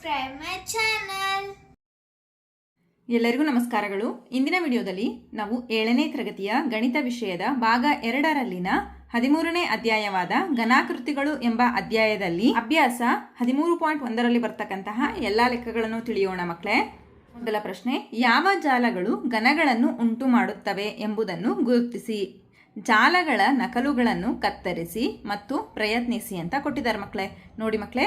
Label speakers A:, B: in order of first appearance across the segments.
A: subscribe my channel.
B: ಎಲ್ಲರಿಗೂ ನಮಸ್ಕಾರಗಳು. ಇಂದಿನ ವಿಡಿಯೋದಲ್ಲಿ ನಾವು 7ನೇ ತರಗತಿಯ ಗಣಿತ ವಿಷಯದ ಭಾಗ 2ರಲ್ಲಿನ 13ನೇ ಅಧ್ಯಾಯವಾದ ಘನಾಕೃತಿಗಳು ಎಂಬ ಅಧ್ಯಾಯದಲ್ಲಿ ಅಭ್ಯಾಸ 13.1ರಲ್ಲಿ ಬರ್ತಕ್ಕಂತಹ ಎಲ್ಲಾ ಲೆಕ್ಕಗಳನ್ನು ತಿಳಿಯೋಣ ಮಕ್ಕಳೇ. ಮೊದಲ ಪ್ರಶ್ನೆ, ಯಾವ ಜಾಲಗಳು ಘನಗಳನ್ನು ಉಂಟು ಮಾಡುತ್ತವೆ ಎಂಬುದನ್ನು ಗುರುತಿಸಿ. ಜಾಲಗಳ ನಕಲುಗಳನ್ನು ಕತ್ತರಿಸಿ ಮತ್ತು ಪ್ರಯತ್ನಿಸಿ ಅಂತ ಕೊಟ್ಟಿದ್ದಾರೆ ಮಕ್ಕಳೇ. ನೋಡಿ ಮಕ್ಕಳೇ,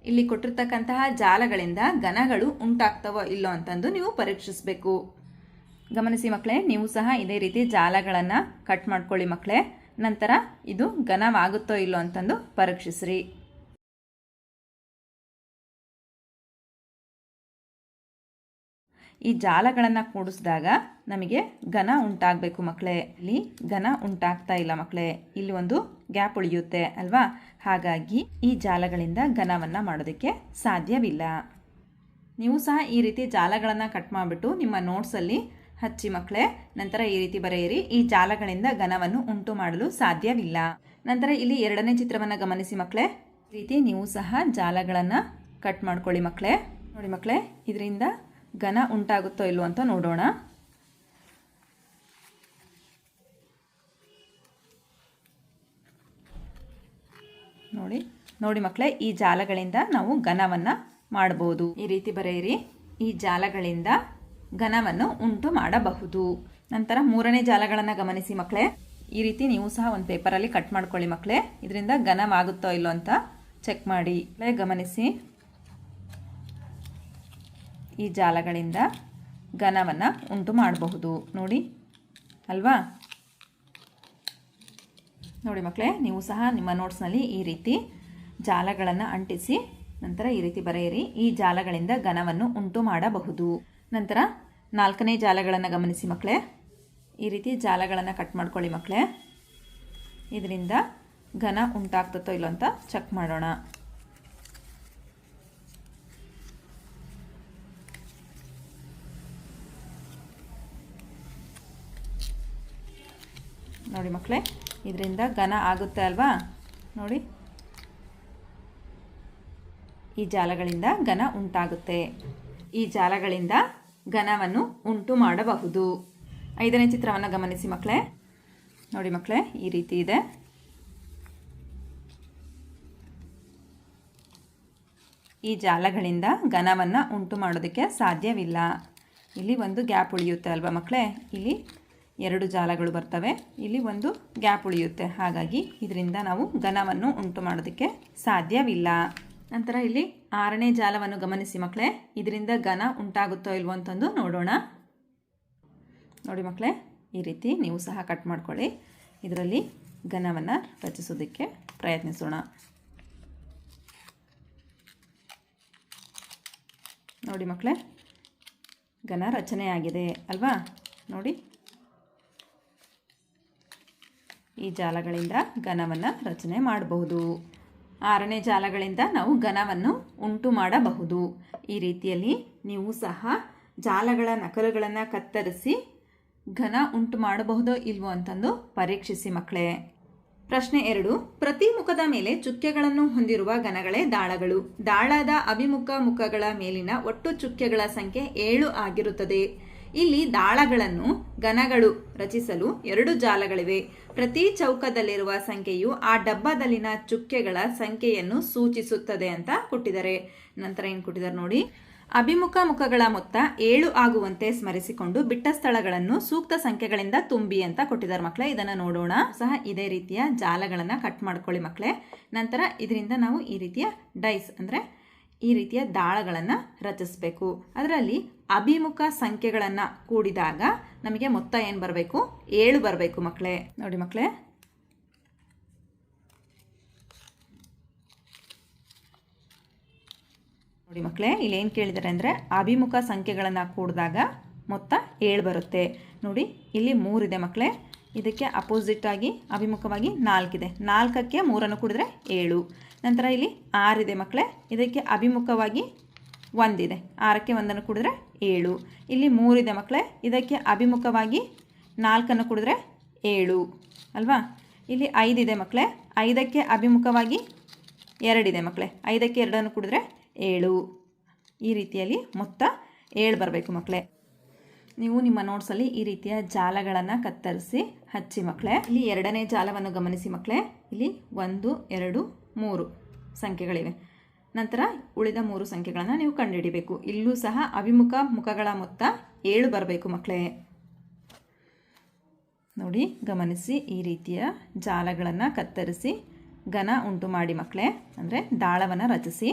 B: ಇಲ್ಲಿ ಕೊಟ್ಟಿರ್ತಕ್ಕಂತಹ ಜಾಲಗಳಿಂದ ಘನಗಳು ಉಂಟಾಗ್ತವೋ ಇಲ್ಲೋ ಅಂತಂದು ನೀವು ಪರೀಕ್ಷಿಸಬೇಕು. ಗಮನಿಸಿ ಮಕ್ಕಳೇ, ನೀವು ಸಹ ಇದೇ ರೀತಿ ಜಾಲಗಳನ್ನು ಕಟ್ ಮಾಡ್ಕೊಳ್ಳಿ ಮಕ್ಕಳೇ. ನಂತರ ಇದು ಘನವಾಗುತ್ತೋ ಇಲ್ಲೋ ಅಂತಂದು ಪರೀಕ್ಷಿಸ್ರಿ. ಈ ಜಾಲಗಳನ್ನು ಕೂಡಿಸಿದಾಗ ನಮಗೆ ಘನ ಉಂಟಾಗಬೇಕು ಮಕ್ಕಳೇ. ಇಲ್ಲಿ ಘನ ಉಂಟಾಗ್ತಾ ಇಲ್ಲ ಮಕ್ಕಳೇ, ಇಲ್ಲಿ ಒಂದು ಗ್ಯಾಪ್ ಉಳಿಯುತ್ತೆ ಅಲ್ವಾ. ಹಾಗಾಗಿ ಈ ಜಾಲಗಳಿಂದ ಘನವನ್ನು ಮಾಡೋದಕ್ಕೆ ಸಾಧ್ಯವಿಲ್ಲ. ನೀವು ಸಹ ಈ ರೀತಿ ಜಾಲಗಳನ್ನು ಕಟ್ ಮಾಡಿಬಿಟ್ಟು ನಿಮ್ಮ ನೋಟ್ಸಲ್ಲಿ ಹಚ್ಚಿ ಮಕ್ಕಳೇ. ನಂತರ ಈ ರೀತಿ ಬರೆಯಿರಿ, ಈ ಜಾಲಗಳಿಂದ ಘನವನ್ನು ಉಂಟು ಮಾಡಲು ಸಾಧ್ಯವಿಲ್ಲ. ನಂತರ ಇಲ್ಲಿ 2ನೇ ಚಿತ್ರವನ್ನು ಗಮನಿಸಿ ಮಕ್ಕಳೇ. ಈ ರೀತಿ ನೀವು ಸಹ ಜಾಲಗಳನ್ನು ಕಟ್ ಮಾಡ್ಕೊಳ್ಳಿ ಮಕ್ಕಳೇ. ನೋಡಿ ಮಕ್ಕಳೇ, ಇದರಿಂದ ಘನ ಉಂಟಾಗುತ್ತೋ ಇಲ್ಲೋ ಅಂತ ನೋಡೋಣ. ನೋಡಿ ಮಕ್ಕಳೇ, ಈ ಜಾಲಗಳಿಂದ ನಾವು ಘನವನ್ನು ಮಾಡಬಹುದು. ಈ ರೀತಿ ಬರೆಯಿರಿ, ಈ ಜಾಲಗಳಿಂದ ಘನವನ್ನು ಉಂಟು ಮಾಡಬಹುದು. ನಂತರ 3ನೇ ಜಾಲಗಳನ್ನು ಗಮನಿಸಿ ಮಕ್ಕಳೇ. ಈ ರೀತಿ ನೀವು ಸಹ ಒಂದು ಪೇಪರಲ್ಲಿ ಕಟ್ ಮಾಡ್ಕೊಳ್ಳಿ ಮಕ್ಕಳೇ. ಇದರಿಂದ ಘನವಾಗುತ್ತೋ ಇಲ್ಲೋ ಅಂತ ಚೆಕ್ ಮಾಡಿ. ಗಮನಿಸಿ, ಈ ಜಾಲಗಳಿಂದ ಘನವನ್ನು ಉಂಟು ಮಾಡಬಹುದು. ನೋಡಿ ಅಲ್ವಾ. ನೋಡಿ ಮಕ್ಕಳೇ, ನೀವು ಸಹ ನಿಮ್ಮ ನೋಟ್ಸ್ನಲ್ಲಿ ಈ ರೀತಿ ಜಾಲಗಳನ್ನು ಅಂಟಿಸಿ ನಂತರ ಈ ರೀತಿ ಬರೆಯಿರಿ, ಈ ಜಾಲಗಳಿಂದ ಘನವನ್ನು ಉಂಟು ಮಾಡಬಹುದು. ನಂತರ 4ನೇ ಜಾಲಗಳನ್ನು ಗಮನಿಸಿ ಮಕ್ಕಳೇ. ಈ ರೀತಿ ಜಾಲಗಳನ್ನು ಕಟ್ ಮಾಡ್ಕೊಳ್ಳಿ ಮಕ್ಕಳೇ. ಇದರಿಂದ ಘನ ಉಂಟಾಗ್ತತೋ ಇಲ್ಲೋ ಅಂತ ಚೆಕ್ ಮಾಡೋಣ. ನೋಡಿ ಮಕ್ಕಳೇ, ಇದರಿಂದ ಘನ ಆಗುತ್ತೆ ಅಲ್ವಾ. ನೋಡಿ, ಈ ಜಾಲಗಳಿಂದ ಘನ ಉಂಟಾಗುತ್ತೆ. ಈ ಜಾಲಗಳಿಂದ ಘನವನ್ನು ಉಂಟು ಮಾಡಬಹುದು. 5ನೇ ಚಿತ್ರವನ್ನು ಗಮನಿಸಿ ಮಕ್ಕಳೇ. ನೋಡಿ ಮಕ್ಕಳೇ, ಈ ರೀತಿ ಇದೆ. ಈ ಜಾಲಗಳಿಂದ ಘನವನ್ನು ಉಂಟು ಮಾಡೋದಕ್ಕೆ ಸಾಧ್ಯವಿಲ್ಲ. ಇಲ್ಲಿ ಒಂದು ಗ್ಯಾಪ್ ಉಳಿಯುತ್ತೆ ಅಲ್ವಾ ಮಕ್ಕಳೇ. ಇಲ್ಲಿ 2 ಜಾಲಗಳು ಬರ್ತವೆ, ಇಲ್ಲಿ ಒಂದು ಗ್ಯಾಪ್ ಉಳಿಯುತ್ತೆ. ಹಾಗಾಗಿ ಇದರಿಂದ ನಾವು ಘನವನ್ನು ಉಂಟು ಮಾಡೋದಕ್ಕೆ ಸಾಧ್ಯವಿಲ್ಲ. ನಂತರ ಇಲ್ಲಿ 6ನೇ ಜಾಲವನ್ನು ಗಮನಿಸಿ ಮಕ್ಕಳೇ. ಇದರಿಂದ ಘನ ಉಂಟಾಗುತ್ತೋ ಇಲ್ವೋ ಅಂತಂದು ನೋಡೋಣ. ನೋಡಿ ಮಕ್ಕಳೇ, ಈ ರೀತಿ ನೀವು ಸಹ ಕಟ್ ಮಾಡ್ಕೊಳ್ಳಿ. ಇದರಲ್ಲಿ ಘನವನ್ನು ರಚಿಸೋದಕ್ಕೆ ಪ್ರಯತ್ನಿಸೋಣ. ನೋಡಿ ಮಕ್ಕಳೇ, ಘನ ರಚನೆಯಾಗಿದೆ ಅಲ್ವಾ. ನೋಡಿ, ಈ ಜಾಲಗಳಿಂದ ಘನವನ್ನು ರಚನೆ ಮಾಡಬಹುದು. 6ನೇ ಜಾಲಗಳಿಂದ ನಾವು ಘನವನ್ನು ಉಂಟು ಮಾಡಬಹುದು. ಈ ರೀತಿಯಲ್ಲಿ ನೀವು ಸಹ ಜಾಲಗಳ ನಕಲುಗಳನ್ನು ಕತ್ತರಿಸಿ ಘನ ಉಂಟು ಮಾಡಬಹುದೋ ಇಲ್ವೋ ಅಂತಂದು ಪರೀಕ್ಷಿಸಿ ಮಕ್ಕಳೇ. ಪ್ರಶ್ನೆ 2, ಪ್ರತಿ ಮುಖದ ಮೇಲೆ ಚುಕ್ಕೆಗಳನ್ನು ಹೊಂದಿರುವ ಘನಗಳೇ ದಾಳಗಳು. ದಾಳದ ಅಭಿಮುಖ ಮುಖಗಳ ಮೇಲಿನ ಒಟ್ಟು ಚುಕ್ಕೆಗಳ ಸಂಖ್ಯೆ 7 ಆಗಿರುತ್ತದೆ. ಇಲ್ಲಿ ದಾಳಗಳನ್ನು ಘನಗಳು ರಚಿಸಲು 2 ಜಾಲಗಳಿವೆ. ಪ್ರತಿ ಚೌಕದಲ್ಲಿರುವ ಸಂಖ್ಯೆಯು ಆ ಡಬ್ಬದಲ್ಲಿನ ಚುಕ್ಕೆಗಳ ಸಂಖ್ಯೆಯನ್ನು ಸೂಚಿಸುತ್ತದೆ ಅಂತ ಕೊಟ್ಟಿದ್ದಾರೆ. ನಂತರ ಏನು ಕೊಟ್ಟಿದ್ದಾರೆ ನೋಡಿ, ಅಭಿಮುಖ ಮುಖಗಳ ಮೊತ್ತ 7 ಆಗುವಂತೆ ಸ್ಮರಿಸಿಕೊಂಡು ಬಿಟ್ಟ ಸ್ಥಳಗಳನ್ನು ಸೂಕ್ತ ಸಂಖ್ಯೆಗಳಿಂದ ತುಂಬಿ ಅಂತ ಕೊಟ್ಟಿದ್ದಾರೆ ಮಕ್ಕಳೇ. ಇದನ್ನು ನೋಡೋಣ. ಸಹ ಇದೇ ರೀತಿಯ ಜಾಲಗಳನ್ನು ಕಟ್ ಮಾಡ್ಕೊಳ್ಳಿ ಮಕ್ಕಳೇ. ನಂತರ ಇದರಿಂದ ನಾವು ಈ ರೀತಿಯ ಡೈಸ್ ಅಂದರೆ ಈ ರೀತಿಯ ದಾಳಗಳನ್ನು ರಚಿಸಬೇಕು. ಅದರಲ್ಲಿ ಅಭಿಮುಖ ಸಂಖ್ಯೆಗಳನ್ನು ಕೂಡಿದಾಗ ನಮಗೆ ಮೊತ್ತ ಏನು ಬರಬೇಕು? 7 ಬರಬೇಕು ಮಕ್ಕಳೇ. ನೋಡಿ ಮಕ್ಕಳೇ, ನೋಡಿ ಮಕ್ಕಳೇ, ಇಲ್ಲಿ ಏನು ಕೇಳಿದ್ದಾರೆ ಅಂದರೆ ಅಭಿಮುಖ ಸಂಖ್ಯೆಗಳನ್ನು ಕೂಡಿದಾಗ ಮೊತ್ತ 7 ಬರುತ್ತೆ. ನೋಡಿ, ಇಲ್ಲಿ 3 ಇದೆ ಮಕ್ಕಳೇ. ಇದಕ್ಕೆ ಅಪೋಸಿಟ್ ಆಗಿ ಅಭಿಮುಖವಾಗಿ 4 ಇದೆ. 4ಕ್ಕೆ 3 ಕೂಡಿದ್ರೆ 7. ನಂತರ ಇಲ್ಲಿ 6 ಇದೆ ಮಕ್ಕಳೇ. ಇದಕ್ಕೆ ಅಭಿಮುಖವಾಗಿ 1 ಇದೆ. 6ಕ್ಕೆ 1 ಕೂಡಿದ್ರೆ 7. ಇಲ್ಲಿ 3 ಇದೆ ಮಕ್ಕಳೇ. ಇದಕ್ಕೆ ಅಭಿಮುಖವಾಗಿ 4 ಕೂಡಿದ್ರೆ 7 ಅಲ್ವಾ. ಇಲ್ಲಿ 5 ಇದೆ ಮಕ್ಕಳೇ. 5ಕ್ಕೆ ಅಭಿಮುಖವಾಗಿ 2 ಇದೆ ಮಕ್ಕಳೇ. 5ಕ್ಕೆ 2 ಕೂಡಿದ್ರೆ 7. ಈ ರೀತಿಯಲ್ಲಿ ಮೊತ್ತ 7 ಬರಬೇಕು ಮಕ್ಕಳೇ. ನೀವು ನಿಮ್ಮ ನೋಟ್ಸಲ್ಲಿ ಈ ರೀತಿಯ ಜಾಲಗಳನ್ನು ಕತ್ತರಿಸಿ ಹಚ್ಚಿ ಮಕ್ಕಳೇ. ಇಲ್ಲಿ ಎರಡನೇ ಜಾಲವನ್ನು ಗಮನಿಸಿ ಮಕ್ಕಳೇ. ಇಲ್ಲಿ 1, 2, 3 ಸಂಖ್ಯೆಗಳಿವೆ. ನಂತರ ಉಳಿದ 3 ಸಂಖ್ಯೆಗಳನ್ನು ನೀವು ಕಂಡುಹಿಡಿಬೇಕು. ಇಲ್ಲೂ ಸಹ ಅಭಿಮುಖ ಮುಖಗಳ ಮೊತ್ತ 7 ಬರಬೇಕು ಮಕ್ಕಳೇ. ನೋಡಿ ಗಮನಿಸಿ, ಈ ರೀತಿಯ ಜಾಲಗಳನ್ನು ಕತ್ತರಿಸಿ ಘನ ಉಂಟು ಮಾಡಿ ಮಕ್ಕಳೇ, ಅಂದರೆ ದಾಳವನ್ನು ರಚಿಸಿ.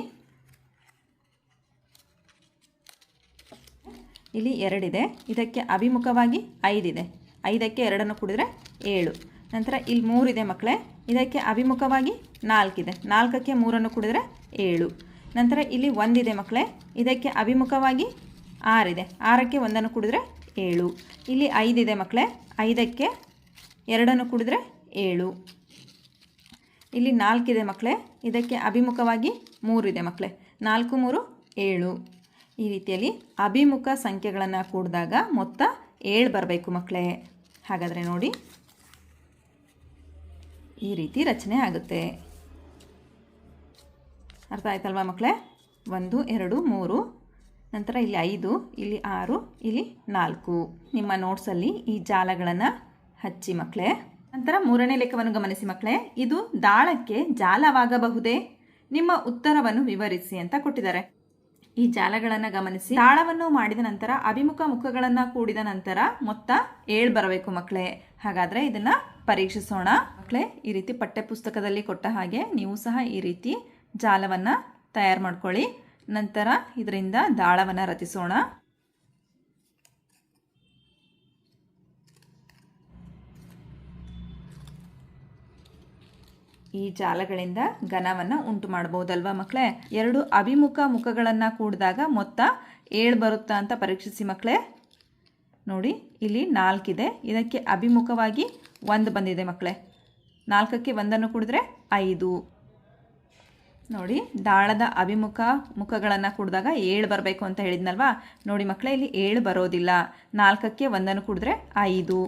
B: ಇಲ್ಲಿ 2 ಇದೆ, ಇದಕ್ಕೆ ಅಭಿಮುಖವಾಗಿ 5 ಇದೆ. 5ಕ್ಕೆ 2 ಕೂಡಿದರೆ 7. ನಂತರ ಇಲ್ಲಿ 3 ಇದೆ ಮಕ್ಕಳೇ, ಇದಕ್ಕೆ ಅಭಿಮುಖವಾಗಿ 4 ಇದೆ. 4ಕ್ಕೆ 3 ಕೂಡಿದರೆ 7. ನಂತರ ಇಲ್ಲಿ 1 ಇದೆ ಮಕ್ಕಳೇ, ಇದಕ್ಕೆ ಅಭಿಮುಖವಾಗಿ 6 ಇದೆ. 6ಕ್ಕೆ 1 ಕೂಡಿದರೆ 7. ಇಲ್ಲಿ 5 ಇದೆ ಮಕ್ಕಳೇ, 5ಕ್ಕೆ 2 ಕೂಡಿದರೆ 7. ಇಲ್ಲಿ 4 ಇದೆ ಮಕ್ಕಳೇ, ಇದಕ್ಕೆ ಅಭಿಮುಖವಾಗಿ 3 ಇದೆ ಮಕ್ಕಳೇ. 4, 3, 7. ಈ ರೀತಿಯಲ್ಲಿ ಅಭಿಮುಖ ಸಂಖ್ಯೆಗಳನ್ನು ಕೂಡಿದಾಗ ಮೊತ್ತ 7 ಬರಬೇಕು ಮಕ್ಕಳೇ. ಹಾಗಾದರೆ ನೋಡಿ, ಈ ರೀತಿ ರಚನೆ ಆಗುತ್ತೆ. ಅರ್ಥ ಆಯ್ತಲ್ವಾ ಮಕ್ಕಳೇ? 1, 2, 3, ನಂತರ ಇಲ್ಲಿ 5, ಇಲ್ಲಿ 6, ಇಲ್ಲಿ 4. ನಿಮ್ಮ ನೋಟ್ಸಲ್ಲಿ ಈ ಜಾಲಗಳನ್ನು ಹಚ್ಚಿ ಮಕ್ಕಳೇ. ನಂತರ 3ನೇ ಲೆಕ್ಕವನ್ನು ಗಮನಿಸಿ ಮಕ್ಕಳೇ. ಇದು ದಾಳಕ್ಕೆ ಜಾಲವಾಗಬಹುದೇ? ನಿಮ್ಮ ಉತ್ತರವನ್ನು ವಿವರಿಸಿ ಅಂತ ಕೊಟ್ಟಿದ್ದಾರೆ. ಈ ಜಾಲಗಳನ್ನು ಗಮನಿಸಿ. ದಾಳವನ್ನು ಮಾಡಿದ ನಂತರ ಅಭಿಮುಖ ಮುಖಗಳನ್ನು ಕೂಡಿದ ನಂತರ ಮೊತ್ತ 7 ಬರಬೇಕು ಮಕ್ಕಳೇ. ಹಾಗಾದರೆ ಇದನ್ನು ಪರೀಕ್ಷಿಸೋಣ ಮಕ್ಕಳೇ. ಈ ರೀತಿ ಪಠ್ಯಪುಸ್ತಕದಲ್ಲಿ ಕೊಟ್ಟ ಹಾಗೆ ನೀವು ಸಹ ಈ ರೀತಿ ಜಾಲವನ್ನು ತಯಾರು ಮಾಡ್ಕೊಳ್ಳಿ. ನಂತರ ಇದರಿಂದ ದಾಳವನ್ನು ರಚಿಸೋಣ. ಈ ಜಾಲಗಳಿಂದ ಘನವನ್ನು ಉಂಟು ಮಾಡಬಹುದಲ್ವಾ ಮಕ್ಕಳೇ? 2 ಅಭಿಮುಖ ಮುಖಗಳನ್ನು ಕೂಡಿದಾಗ ಮೊತ್ತ 7 ಬರುತ್ತಾ ಅಂತ ಪರೀಕ್ಷಿಸಿ ಮಕ್ಕಳೇ. ನೋಡಿ, ಇಲ್ಲಿ 4 ಇದೆ, ಇದಕ್ಕೆ ಅಭಿಮುಖವಾಗಿ 1 ಬಂದಿದೆ ಮಕ್ಕಳೇ. 4ಕ್ಕೆ 1 ಕೂಡಿದ್ರೆ 5. ನೋಡಿ, ದಾಳದ ಅಭಿಮುಖ ಮುಖಗಳನ್ನು ಕೂಡಿದಾಗ 7 ಬರಬೇಕು ಅಂತ ಹೇಳಿದ್ನಲ್ವಾ? ನೋಡಿ ಮಕ್ಕಳೇ, ಇಲ್ಲಿ 7 ಬರೋದಿಲ್ಲ. 4ಕ್ಕೆ 1 ಕೂಡಿದ್ರೆ 5.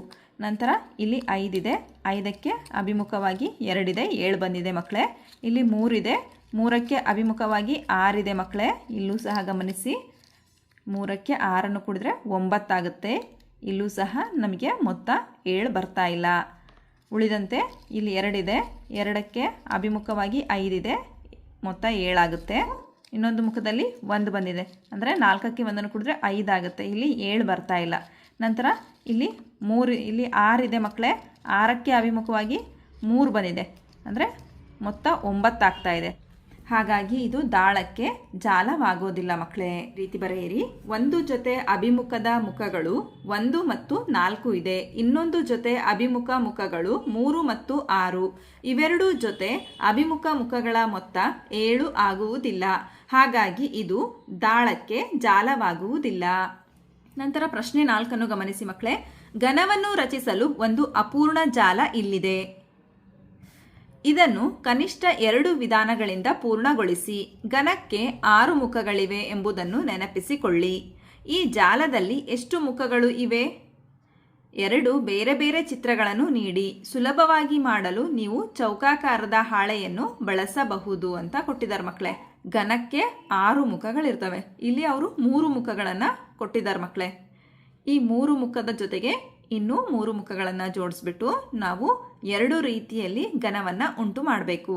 B: ನಂತರ ಇಲ್ಲಿ 5 ಇದೆ, 5ಕ್ಕೆ ಅಭಿಮುಖವಾಗಿ 2 ಇದೆ, 7 ಬಂದಿದೆ ಮಕ್ಕಳೇ. ಇಲ್ಲಿ 3 ಇದೆ, 3ಕ್ಕೆ ಅಭಿಮುಖವಾಗಿ 6 ಇದೆ ಮಕ್ಕಳೇ. ಇಲ್ಲೂ ಸಹ ಗಮನಿಸಿ, 3ಕ್ಕೆ 6 ಕೂಡಿದ್ರೆ 9 ಆಗುತ್ತೆ. ಇಲ್ಲೂ ಸಹ ನಮಗೆ ಮೊತ್ತ 7 ಬರ್ತಾ ಇಲ್ಲ. ಉಳಿದಂತೆ ಇಲ್ಲಿ 2 ಇದೆ, 2ಕ್ಕೆ ಅಭಿಮುಖವಾಗಿ 5 ಇದೆ, ಮೊತ್ತ 7 ಆಗುತ್ತೆ. ಇನ್ನೊಂದು ಮುಖದಲ್ಲಿ 1 ಬಂದಿದೆ, ಅಂದರೆ 4ಕ್ಕೆ 1 ಕೂಡಿದ್ರೆ 5 ಆಗುತ್ತೆ. ಇಲ್ಲಿ 7 ಬರ್ತಾ ಇಲ್ಲ. ನಂತರ ಇಲ್ಲಿ 3, ಇಲ್ಲಿ 6 ಇದೆ ಮಕ್ಕಳೇ. 6ಕ್ಕೆ ಅಭಿಮುಖವಾಗಿ 3 ಬಂದಿದೆ, ಅಂದರೆ ಮೊತ್ತ 9 ಆಗ್ತಾ ಇದೆ. ಹಾಗಾಗಿ ಇದು ದಾಳಕ್ಕೆ ಜಾಲವಾಗೋದಿಲ್ಲ ಮಕ್ಕಳೇ. ರೀತಿ ಬರೆಯಿರಿ. ಒಂದು ಜೊತೆ ಅಭಿಮುಖದ ಮುಖಗಳು 1 ಮತ್ತು 4 ಇದೆ. ಇನ್ನೊಂದು ಜೊತೆ ಅಭಿಮುಖ ಮುಖಗಳು 3 ಮತ್ತು 6. ಇವೆರಡು ಜೊತೆ ಅಭಿಮುಖ ಮುಖಗಳ ಮೊತ್ತ 7 ಆಗುವುದಿಲ್ಲ. ಹಾಗಾಗಿ ಇದು ದಾಳಕ್ಕೆ ಜಾಲವಾಗುವುದಿಲ್ಲ. ನಂತರ ಪ್ರಶ್ನೆ 4 ಗಮನಿಸಿ ಮಕ್ಕಳೇ. ಘನವನ್ನು ರಚಿಸಲು ಒಂದು ಅಪೂರ್ಣ ಜಾಲ ಇಲ್ಲಿದೆ. ಇದನ್ನು ಕನಿಷ್ಠ 2 ವಿಧಾನಗಳಿಂದ ಪೂರ್ಣಗೊಳಿಸಿ. ಘನಕ್ಕೆ 6 ಮುಖಗಳಿವೆ ಎಂಬುದನ್ನು ನೆನಪಿಸಿಕೊಳ್ಳಿ. ಈ ಜಾಲದಲ್ಲಿ ಎಷ್ಟು ಮುಖಗಳು ಇವೆ? 2 ಬೇರೆ ಬೇರೆ ಚಿತ್ರಗಳನ್ನು ನೀಡಿ. ಸುಲಭವಾಗಿ ಮಾಡಲು ನೀವು ಚೌಕಾಕಾರದ ಹಾಳೆಯನ್ನು ಬಳಸಬಹುದು ಅಂತ ಕೊಟ್ಟಿದ್ದಾರೆ ಮಕ್ಕಳೇ. ಘನಕ್ಕೆ 6 ಮುಖಗಳಿರ್ತವೆ. ಇಲ್ಲಿ ಅವರು 3 ಮುಖಗಳನ್ನು ಕೊಟ್ಟಿದ್ದಾರೆ ಮಕ್ಕಳೇ. ಈ 3 ಮುಖದ ಜೊತೆಗೆ ಇನ್ನೂ 3 ಮುಖಗಳನ್ನು ಜೋಡಿಸ್ಬಿಟ್ಟು ನಾವು 2 ರೀತಿಯಲ್ಲಿ ಘನವನ್ನು ಉಂಟು ಮಾಡಬೇಕು.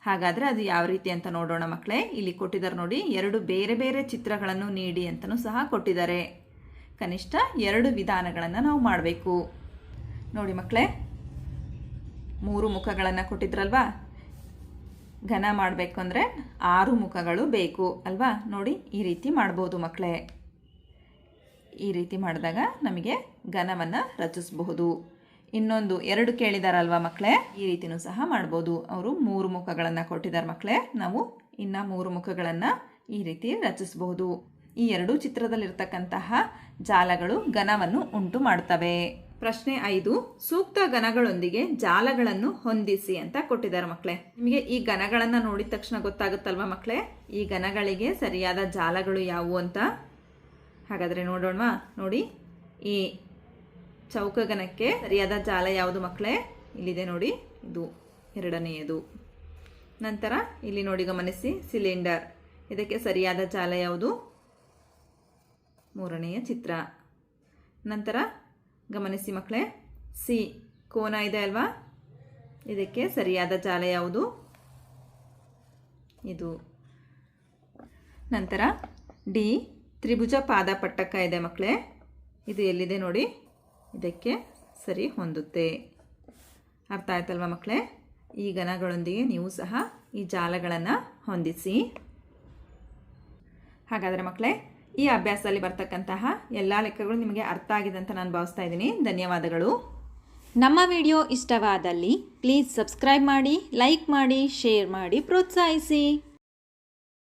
B: ಹಾಗಾದರೆ ಅದು ಯಾವ ರೀತಿ ಅಂತ ನೋಡೋಣ ಮಕ್ಕಳೇ. ಇಲ್ಲಿ ಕೊಟ್ಟಿದ್ದಾರೆ ನೋಡಿ, 2 ಬೇರೆ ಬೇರೆ ಚಿತ್ರಗಳನ್ನು ನೀಡಿ ಅಂತಲೂ ಸಹ ಕೊಟ್ಟಿದ್ದಾರೆ. ಕನಿಷ್ಠ 2 ವಿಧಾನಗಳನ್ನು ನಾವು ಮಾಡಬೇಕು. ನೋಡಿ ಮಕ್ಕಳೇ, 3 ಮುಖಗಳನ್ನು ಕೊಟ್ಟಿದ್ರಲ್ವಾ? ಘನ ಮಾಡಬೇಕು ಅಂದರೆ 6 ಮುಖಗಳು ಬೇಕು ಅಲ್ವಾ? ನೋಡಿ, ಈ ರೀತಿ ಮಾಡ್ಬೋದು ಮಕ್ಕಳೇ. ಈ ರೀತಿ ಮಾಡಿದಾಗ ನಮಗೆ ಘನವನ್ನು ರಚಿಸಬಹುದು. ಇನ್ನೊಂದು 2 ಕೇಳಿದಾರಲ್ವಾ ಮಕ್ಕಳೇ? ಈ ರೀತಿನೂ ಸಹ ಮಾಡ್ಬೋದು. ಅವರು 3 ಮುಖಗಳನ್ನು ಕೊಟ್ಟಿದ್ದಾರೆ ಮಕ್ಕಳೇ. ನಾವು ಇನ್ನು 3 ಮುಖಗಳನ್ನು ಈ ರೀತಿ ರಚಿಸಬಹುದು. ಈ 2 ಚಿತ್ರದಲ್ಲಿರ್ತಕ್ಕಂತಹ ಜಾಲಗಳು ಘನವನ್ನು ಉಂಟು ಮಾಡ್ತವೆ. ಪ್ರಶ್ನೆ 5, ಸೂಕ್ತ ಘನಗಳೊಂದಿಗೆ ಜಾಲಗಳನ್ನು ಹೊಂದಿಸಿ ಅಂತ ಕೊಟ್ಟಿದ್ದಾರೆ ಮಕ್ಕಳೇ. ನಿಮಗೆ ಈ ಘನಗಳನ್ನು ನೋಡಿದ ತಕ್ಷಣ ಗೊತ್ತಾಗುತ್ತಲ್ವಾ ಮಕ್ಕಳೇ, ಈ ಘನಗಳಿಗೆ ಸರಿಯಾದ ಜಾಲಗಳು ಯಾವುವು ಅಂತ? ಹಾಗಾದರೆ ನೋಡೋಣವಾ? ನೋಡಿ, ಈ ಚೌಕಘನಕ್ಕೆ ಸರಿಯಾದ ಜಾಲ ಯಾವುದು ಮಕ್ಕಳೇ? ಇಲ್ಲಿದೆ ನೋಡಿ, ಇದು 2ನೇಯದು. ನಂತರ ಇಲ್ಲಿ ನೋಡಿ ಗಮನಿಸಿ, ಸಿಲಿಂಡರ್, ಇದಕ್ಕೆ ಸರಿಯಾದ ಜಾಲ ಯಾವುದು? ಮೂರನೆಯ ಚಿತ್ರ. ನಂತರ ಗಮನಿಸಿ ಮಕ್ಕಳೇ, ಸಿ ಕೋನ ಇದೆ ಅಲ್ವಾ, ಇದಕ್ಕೆ ಸರಿಯಾದ ಜಾಲ ಯಾವುದು? ಇದು. ನಂತರ ಡಿ ತ್ರಿಭುಜ ಪಾದಪಟ್ಟಕ ಇದೆ ಮಕ್ಕಳೇ, ಇದು ಎಲ್ಲಿದೆ ನೋಡಿ, ಇದಕ್ಕೆ ಸರಿ ಹೊಂದುತ್ತೆ. ಅರ್ಥ ಆಯ್ತಲ್ವ ಮಕ್ಕಳೇ? ಈ ಗಣಗಳೊಂದಿಗೆ ನೀವು ಸಹ ಈ ಜಾಲಗಳನ್ನು ಹೊಂದಿಸಿ. ಹಾಗಾದರೆ ಮಕ್ಕಳೇ, ಈ ಅಭ್ಯಾಸದಲ್ಲಿ ಬರ್ತಕ್ಕಂತಹ ಎಲ್ಲ ಲೆಕ್ಕಗಳು ನಿಮಗೆ ಅರ್ಥ ಆಗಿದೆ ಅಂತ ನಾನು ಭಾವಿಸ್ತಾ ಇದ್ದೀನಿ. ಧನ್ಯವಾದಗಳು.
A: ನಮ್ಮ ವಿಡಿಯೋ ಇಷ್ಟವಾದಲ್ಲಿ ಪ್ಲೀಸ್ ಸಬ್ಸ್ಕ್ರೈಬ್ ಮಾಡಿ, ಲೈಕ್ ಮಾಡಿ, ಶೇರ್ ಮಾಡಿ, ಪ್ರೋತ್ಸಾಹಿಸಿ.